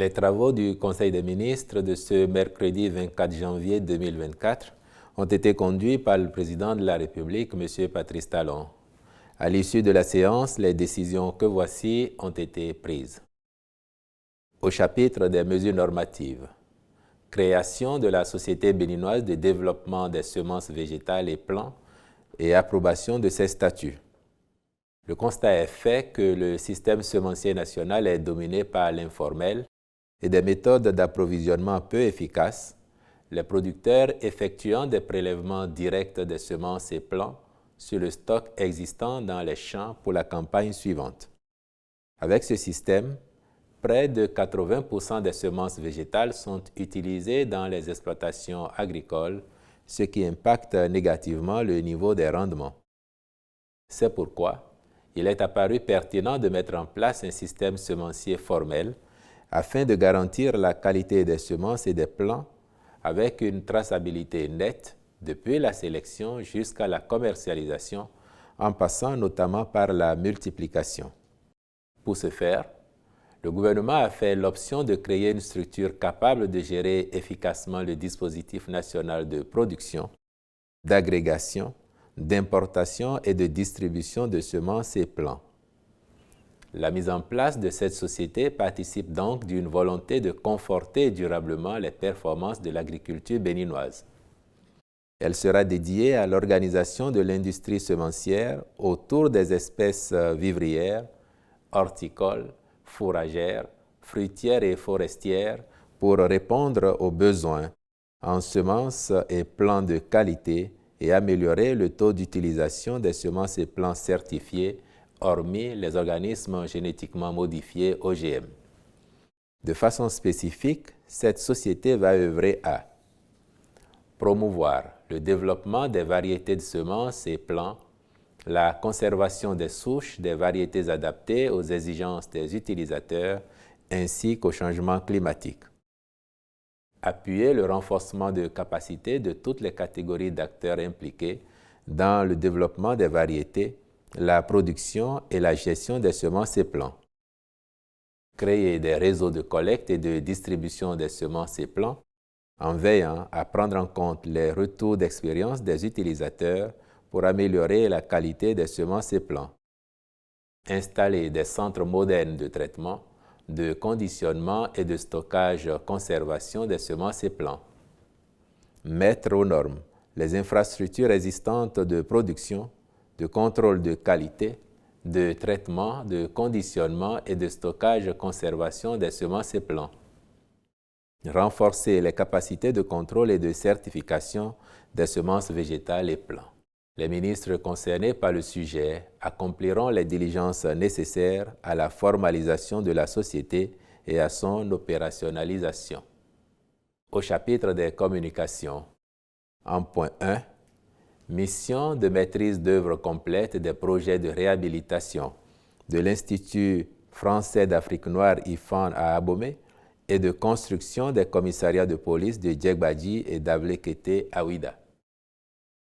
Les travaux du Conseil des ministres de ce mercredi 24 janvier 2024 ont été conduits par le président de la République, M. Patrice Talon. À l'issue de la séance, les décisions que voici ont été prises. Au chapitre des mesures normatives, création de la Société béninoise de développement des semences végétales et plants et approbation de ses statuts. Le constat est fait que le système semencier national est dominé par l'informel et des méthodes d'approvisionnement peu efficaces, les producteurs effectuant des prélèvements directs des semences et plants sur le stock existant dans les champs pour la campagne suivante. Avec ce système, près de 80% des semences végétales sont utilisées dans les exploitations agricoles, ce qui impacte négativement le niveau des rendements. C'est pourquoi il est apparu pertinent de mettre en place un système semencier formel afin de garantir la qualité des semences et des plants avec une traçabilité nette depuis la sélection jusqu'à la commercialisation, en passant notamment par la multiplication. Pour ce faire, le gouvernement a fait l'option de créer une structure capable de gérer efficacement le dispositif national de production, d'agrégation, d'importation et de distribution de semences et plants. La mise en place de cette société participe donc d'une volonté de conforter durablement les performances de l'agriculture béninoise. Elle sera dédiée à l'organisation de l'industrie semencière autour des espèces vivrières, horticoles, fourragères, fruitières et forestières pour répondre aux besoins en semences et plants de qualité et améliorer le taux d'utilisation des semences et plants certifiés, hormis les organismes génétiquement modifiés OGM. De façon spécifique, cette société va œuvrer à promouvoir le développement des variétés de semences et plants, la conservation des souches des variétés adaptées aux exigences des utilisateurs ainsi qu'au changement climatique. Appuyer le renforcement de capacités de toutes les catégories d'acteurs impliqués dans le développement des variétés, la production et la gestion des semences et plants. Créer des réseaux de collecte et de distribution des semences et plants en veillant à prendre en compte les retours d'expérience des utilisateurs pour améliorer la qualité des semences et plants. Installer des centres modernes de traitement, de conditionnement et de stockage-conservation des semences et plants. Mettre aux normes les infrastructures existantes de production, de contrôle de qualité, de traitement, de conditionnement et de stockage-conservation des semences et plants. Renforcer les capacités de contrôle et de certification des semences végétales et plants. Les ministres concernés par le sujet accompliront les diligences nécessaires à la formalisation de la société et à son opérationnalisation. Au chapitre des communications, en point 1, mission de maîtrise d'œuvre complète des projets de réhabilitation de l'Institut français d'Afrique noire IFAN à Abomey et de construction des commissariats de police de Djegbadji et d'Avlekete à Ouida.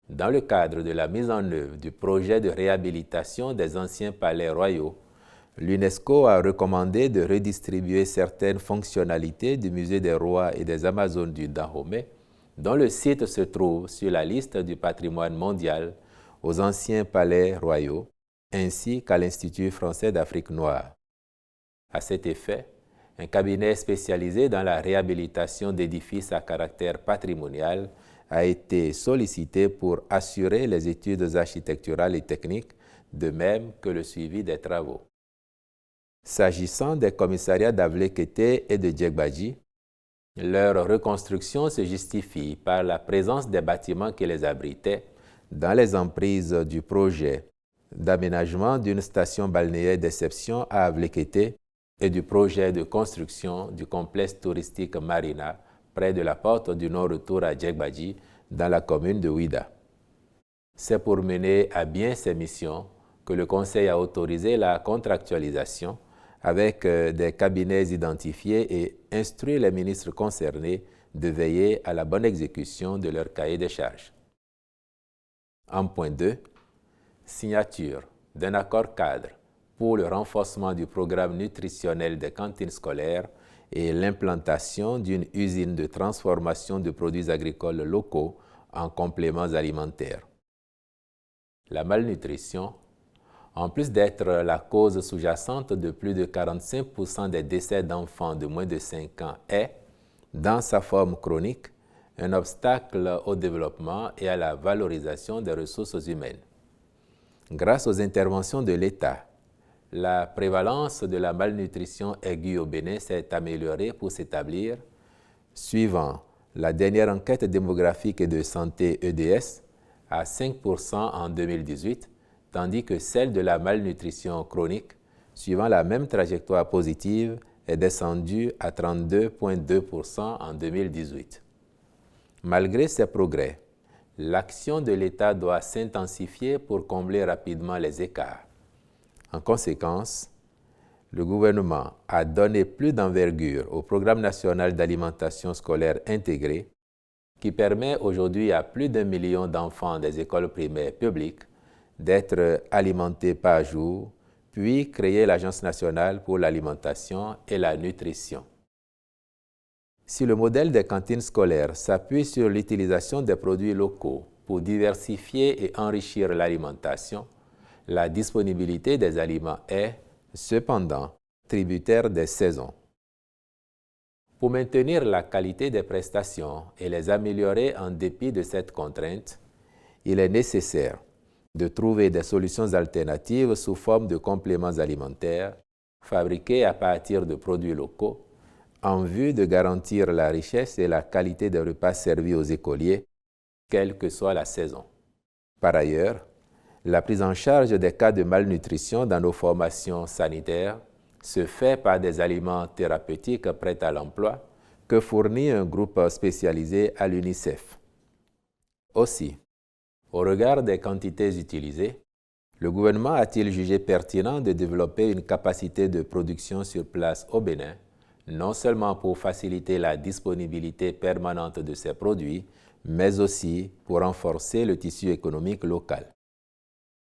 Dans le cadre de la mise en œuvre du projet de réhabilitation des anciens palais royaux, l'UNESCO a recommandé de redistribuer certaines fonctionnalités du Musée des Rois et des Amazones du Dahomey, dont le site se trouve sur la liste du patrimoine mondial, aux anciens palais royaux, ainsi qu'à l'Institut français d'Afrique noire. À cet effet, un cabinet spécialisé dans la réhabilitation d'édifices à caractère patrimonial a été sollicité pour assurer les études architecturales et techniques, de même que le suivi des travaux. S'agissant des commissariats d'Avlekete et de Djegbadji, leur reconstruction se justifie par la présence des bâtiments qui les abritaient dans les emprises du projet d'aménagement d'une station balnéaire d'exception à Avlekete et du projet de construction du complexe touristique Marina près de la porte du non-retour à Djegbadji dans la commune de Ouida. C'est pour mener à bien ces missions que le Conseil a autorisé la contractualisation avec des cabinets identifiés et instruit les ministres concernés de veiller à la bonne exécution de leur cahier des charges. En point 2, signature d'un accord cadre pour le renforcement du programme nutritionnel des cantines scolaires et l'implantation d'une usine de transformation de produits agricoles locaux en compléments alimentaires. La malnutrition, en plus d'être la cause sous-jacente de plus de 45% des décès d'enfants de moins de 5 ans, est, dans sa forme chronique, un obstacle au développement et à la valorisation des ressources humaines. Grâce aux interventions de l'État, la prévalence de la malnutrition aiguë au Bénin s'est améliorée pour s'établir, suivant la dernière enquête démographique et de santé EDS, à 5% en 2018, tandis que celle de la malnutrition chronique, suivant la même trajectoire positive, est descendue à 32,2% en 2018. Malgré ces progrès, l'action de l'État doit s'intensifier pour combler rapidement les écarts. En conséquence, le gouvernement a donné plus d'envergure au Programme national d'alimentation scolaire intégrée, qui permet aujourd'hui à plus d'1 million d'enfants des écoles primaires publiques d'être alimentés par jour, puis créer l'Agence nationale pour l'alimentation et la nutrition. Si le modèle des cantines scolaires s'appuie sur l'utilisation des produits locaux pour diversifier et enrichir l'alimentation, la disponibilité des aliments est, cependant, tributaire des saisons. Pour maintenir la qualité des prestations et les améliorer en dépit de cette contrainte, il est nécessaire de trouver des solutions alternatives sous forme de compléments alimentaires fabriqués à partir de produits locaux en vue de garantir la richesse et la qualité des repas servis aux écoliers, quelle que soit la saison. Par ailleurs, la prise en charge des cas de malnutrition dans nos formations sanitaires se fait par des aliments thérapeutiques prêts à l'emploi que fournit un groupe spécialisé à l'UNICEF. Aussi, au regard des quantités utilisées, le gouvernement a-t-il jugé pertinent de développer une capacité de production sur place au Bénin, non seulement pour faciliter la disponibilité permanente de ces produits, mais aussi pour renforcer le tissu économique local.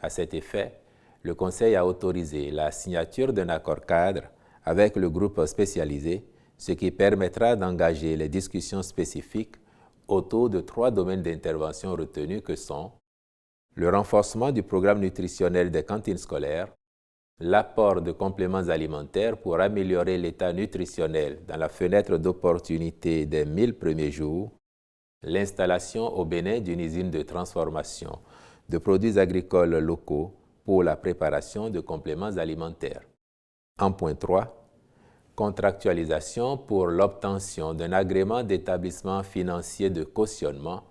À cet effet, le Conseil a autorisé la signature d'un accord cadre avec le groupe spécialisé, ce qui permettra d'engager les discussions spécifiques autour de 3 domaines d'intervention retenus que sont le renforcement du programme nutritionnel des cantines scolaires, l'apport de compléments alimentaires pour améliorer l'état nutritionnel dans la fenêtre d'opportunité des 1000 premiers jours, l'installation au Bénin d'une usine de transformation de produits agricoles locaux pour la préparation de compléments alimentaires. En point 3, contractualisation pour l'obtention d'un agrément d'établissement financier de cautionnement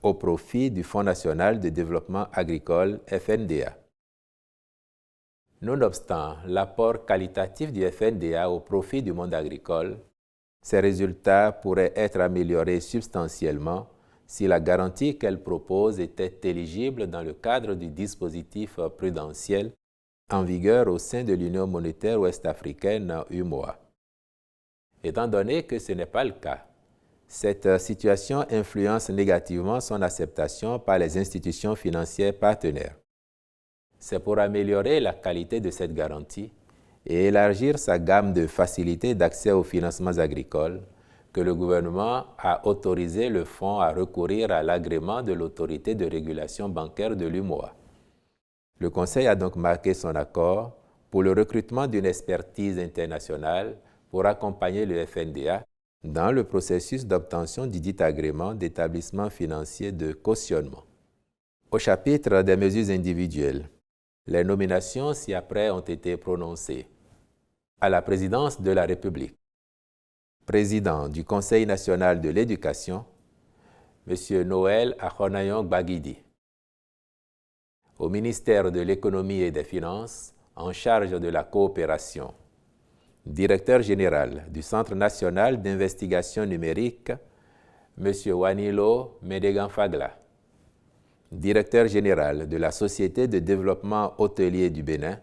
au profit du Fonds national de développement agricole FNDA. Nonobstant l'apport qualitatif du FNDA au profit du monde agricole, ces résultats pourraient être améliorés substantiellement si la garantie qu'elle propose était éligible dans le cadre du dispositif prudentiel en vigueur au sein de l'Union monétaire ouest-africaine UMOA. Étant donné que ce n'est pas le cas, cette situation influence négativement son acceptation par les institutions financières partenaires. C'est pour améliorer la qualité de cette garantie et élargir sa gamme de facilités d'accès aux financements agricoles que le gouvernement a autorisé le fonds à recourir à l'agrément de l'autorité de régulation bancaire de l'UMOA. Le Conseil a donc marqué son accord pour le recrutement d'une expertise internationale pour accompagner le FNDA dans le processus d'obtention du dit agrément d'établissement financier de cautionnement. Au chapitre des mesures individuelles, les nominations ci-après ont été prononcées. À la présidence de la République, président du Conseil national de l'éducation, M. Noël Akhonayon Gbagidi. Au ministère de l'Économie et des Finances, en charge de la coopération, directeur général du Centre national d'investigation numérique, M. Wanilo Medegan-Fagla. Directeur général de la Société de développement hôtelier du Bénin,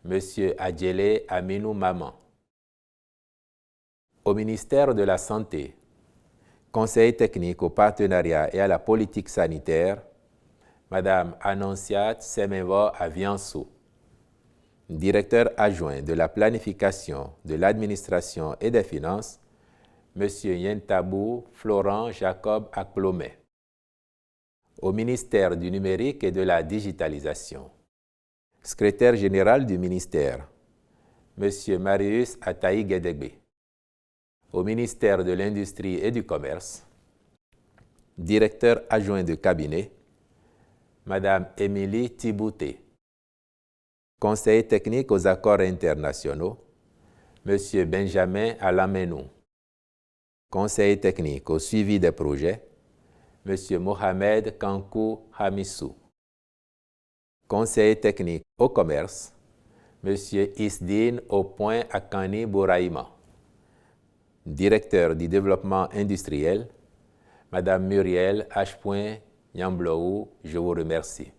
M. Adjele Aminou Maman. Au ministère de la Santé, conseil technique au partenariat et à la politique sanitaire, Mme Annonciate Semenvo Aviansou. Directeur adjoint de la planification, de l'administration et des finances, M. Yentabou Florent Jacob Akplomé. Au ministère du numérique et de la digitalisation, secrétaire général du ministère, M. Marius Ataï Guédégbé. Au ministère de l'Industrie et du Commerce, directeur adjoint de cabinet, Mme Émilie Thibouté. Conseiller technique aux accords internationaux, M. Benjamin Alamenou. Conseiller technique au suivi des projets, M. Mohamed Kankou Hamissou. Conseiller technique au commerce, M. Isdine Opoint Akani Bouraïma. Directeur du développement industriel, Mme Muriel H. Nyambloou, je vous remercie.